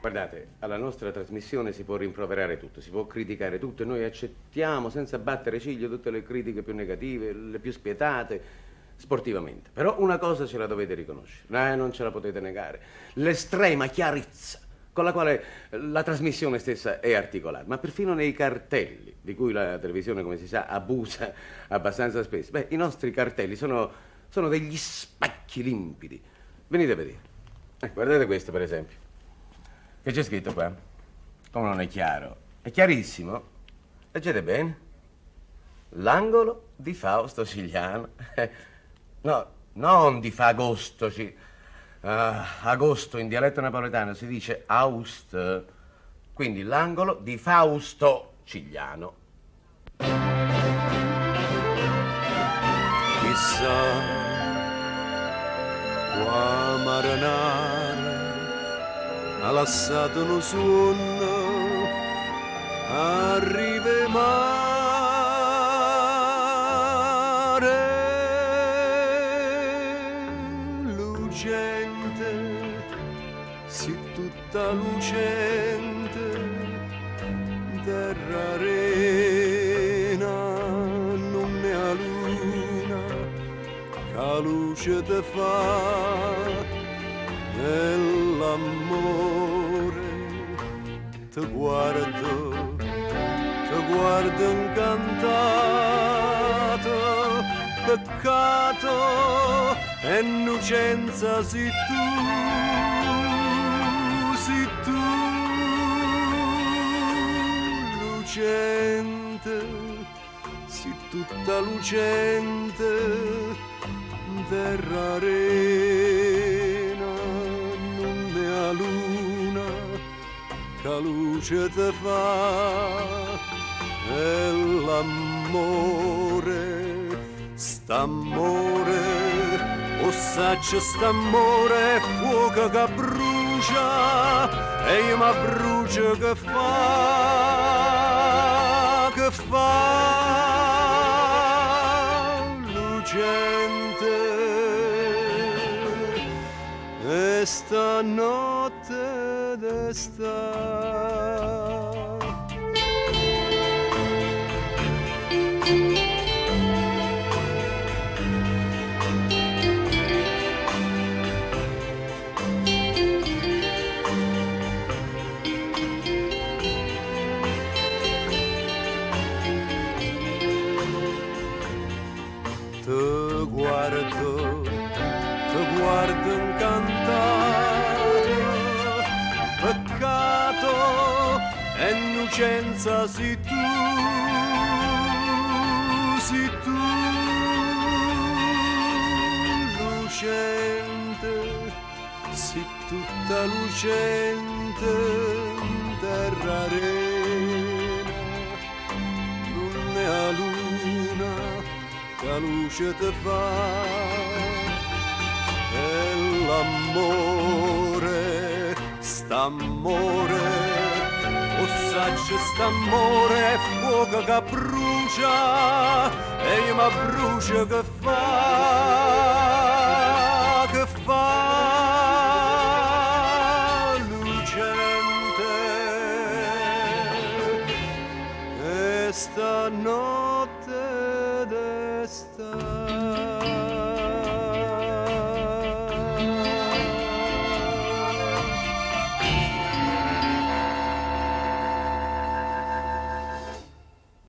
Guardate, alla nostra trasmissione si può rimproverare tutto, si può criticare tutto e noi accettiamo senza battere ciglio tutte le critiche più negative, le più spietate, sportivamente. Però una cosa ce la dovete riconoscere, non ce la potete negare, l'estrema chiarezza con la quale la trasmissione stessa è articolata, ma perfino nei cartelli, di cui la televisione, come si sa, abusa abbastanza spesso. Beh, i nostri cartelli sono degli specchi limpidi. Venite a vedere. Guardate questo, per esempio. Che c'è scritto qua? Come non è chiaro? È chiarissimo. Leggete bene. L'angolo di Fausto Cigliano. No, non di Fagosto. Agosto in dialetto napoletano si dice Aust. Quindi l'angolo di Fausto Cigliano. Chissà, qua marinare ha lasciato uno sonno, arriva mare, lucente, si tutta lucente, terra arena, non ne ha luna, che luce te fa. Nell'amore ti guardo incantato, peccato e innocenza sei tu, lucente, sei tutta lucente, terra arena, non ne ha luna, che luce te fa, e l'amore, st'amore, o saccio st'amore, è fuoco che brucia, e io mi brucio che fa, lucente, e stanotte d'estate. Ti guardo incantato, peccato e innocenza sei tu, lucente, sei tutta lucente, terra arena, non ne ha luna, la luce te fa, e l'amore, st'amore, o saccio st'amore, è fuoco che brucia, e io mi brucio che fa, lucente, e stanotte d'estate.